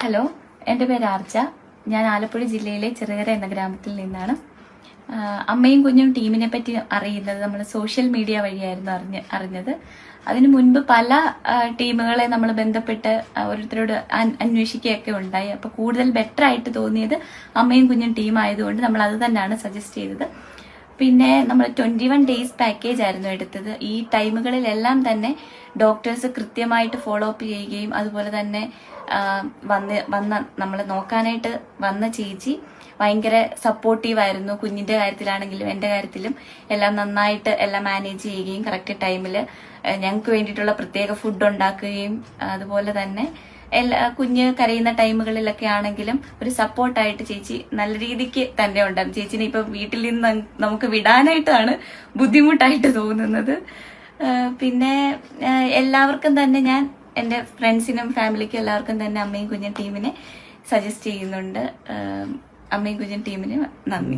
Hello, എൻ്റെ പേര് ആർച്ച. ഞാൻ ആലപ്പുഴ ജില്ലയിലെ ചെറുകര എന്ന ഗ്രാമത്തിൽ നിന്നാണ്. അമ്മയും കുഞ്ഞും ടീമിനെ പറ്റി അറിയുന്നത് നമ്മൾ സോഷ്യൽ മീഡിയ വഴിയായിരുന്നു അറിഞ്ഞത്. അതിനു മുൻപ് പല ടീമുകളെ നമ്മൾ ബന്ധപ്പെട്ട് ഓരോരുത്തരോട് അന്വേഷിക്കുകയൊക്കെ ഉണ്ടായി. അപ്പോൾ കൂടുതൽ ബെറ്റർ ആയിട്ട് തോന്നിയത് അമ്മയും കുഞ്ഞും ടീം ആയതുകൊണ്ട് നമ്മൾ അത് തന്നെയാണ് സജസ്റ്റ് ചെയ്തത്. പിന്നെ നമ്മൾ 21 ഡേയ്സ് പാക്കേജ് ആയിരുന്നു എടുത്തത്. ഈ ടൈമുകളിലെല്ലാം തന്നെ ഡോക്ടേഴ്സ് കൃത്യമായിട്ട് ഫോളോ അപ്പ് ചെയ്യുകയും അതുപോലെ തന്നെ വന്ന നമ്മളെ നോക്കാനായിട്ട് വന്ന ചേച്ചി ഭയങ്കര സപ്പോർട്ടീവായിരുന്നു. കുഞ്ഞിന്റെ കാര്യത്തിലാണെങ്കിലും എൻ്റെ കാര്യത്തിലും എല്ലാം നന്നായിട്ട് എല്ലാം മാനേജ് ചെയ്യുകയും കറക്റ്റ് ടൈമിൽ ഞങ്ങൾക്ക് വേണ്ടിയിട്ടുള്ള പ്രത്യേക ഫുഡ് ഉണ്ടാക്കുകയും അതുപോലെ തന്നെ കുഞ്ഞ് കരയുന്ന ടൈമുകളിലൊക്കെ ആണെങ്കിലും ഒരു സപ്പോർട്ടായിട്ട് ചേച്ചി നല്ല രീതിക്ക് തന്നെ ഉണ്ടായിരുന്നു. ചേച്ചിനെ ഇപ്പൊ വീട്ടിൽ നിന്ന് നമുക്ക് വിടാനായിട്ടാണ് ബുദ്ധിമുട്ടായിട്ട് തോന്നുന്നത്. പിന്നെ എല്ലാവർക്കും തന്നെ ഞാൻ എൻ്റെ ഫ്രണ്ട്സിനും ഫാമിലിക്കും എല്ലാവർക്കും തന്നെ അമ്മയും കുഞ്ഞും ടീമിനെ സജസ്റ്റ് ചെയ്യുന്നുണ്ട്. അമ്മയും കുഞ്ഞും ടീമിന് നന്ദി.